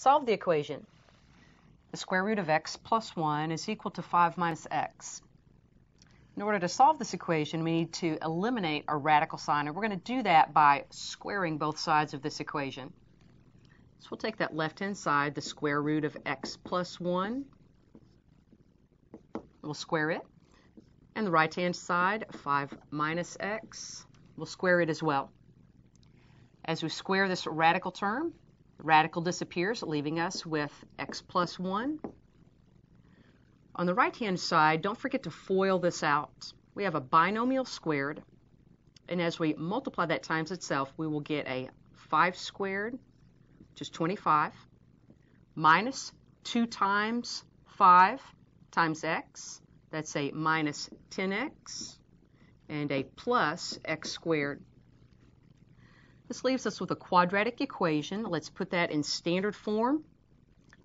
Solve the equation. The square root of x plus 1 is equal to 5 minus x. In order to solve this equation, we need to eliminate a radical sign, and we're going to do that by squaring both sides of this equation. So we'll take that left-hand side, the square root of x plus 1. We'll square it. And the right-hand side, 5 minus x, we'll square it as well. As we square this radical term, the radical disappears, leaving us with x plus 1. On the right-hand side, don't forget to FOIL this out. We have a binomial squared, and as we multiply that times itself, we will get a 5 squared, which is 25, minus 2 times 5 times x. That's a minus 10x, and a plus x squared. This leaves us with a quadratic equation. Let's put that in standard form,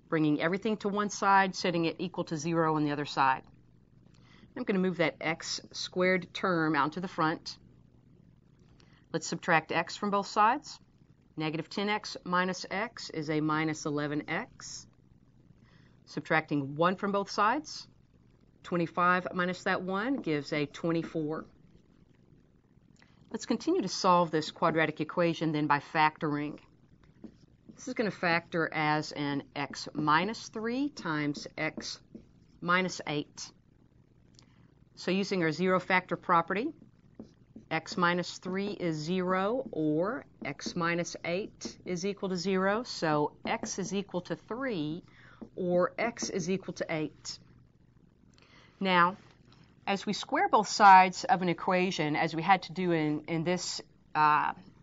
bringing everything to one side, setting it equal to 0 on the other side. I'm going to move that x squared term out to the front. Let's subtract x from both sides. Negative 10x minus x is a minus 11x. Subtracting 1 from both sides, 25 minus that 1 gives a 24. Let's continue to solve this quadratic equation then by factoring. This is going to factor as an x minus 3 times x minus 8. So using our zero factor property, x minus 3 is 0, or x minus 8 is equal to 0. So x is equal to 3, or x is equal to 8. Now, as we square both sides of an equation, as we had to do in this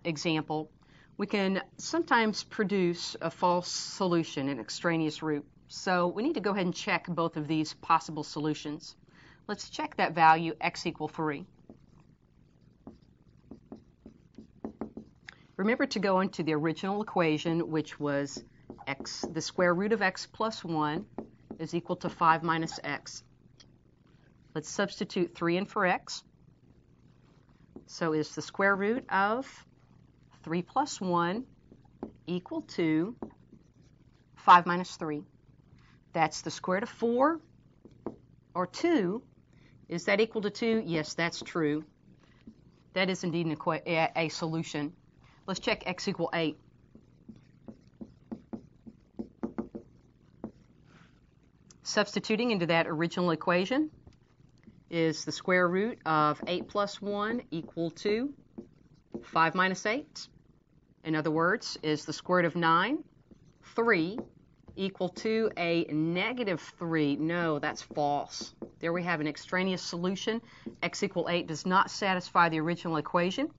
example, we can sometimes produce a false solution, an extraneous root. So we need to go ahead and check both of these possible solutions. Let's check that value, x equal 3. Remember to go into the original equation, which was x, the square root of x plus 1 is equal to 5 minus x. Let's substitute 3 in for x. So is the square root of 3 plus 1 equal to 5 minus 3. That's the square root of 4, or 2. Is that equal to 2? Yes, that's true. That is indeed a solution. Let's check x equal 8. Substituting into that original equation, is the square root of 8 plus 1 equal to 5 minus 8? In other words, is the square root of 9, 3, equal to a negative 3? No, that's false. There we have an extraneous solution. X equal 8 does not satisfy the original equation.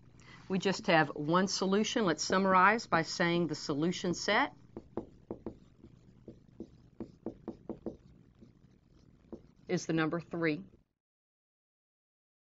We just have one solution. Let's summarize by saying the solution set is the number 3.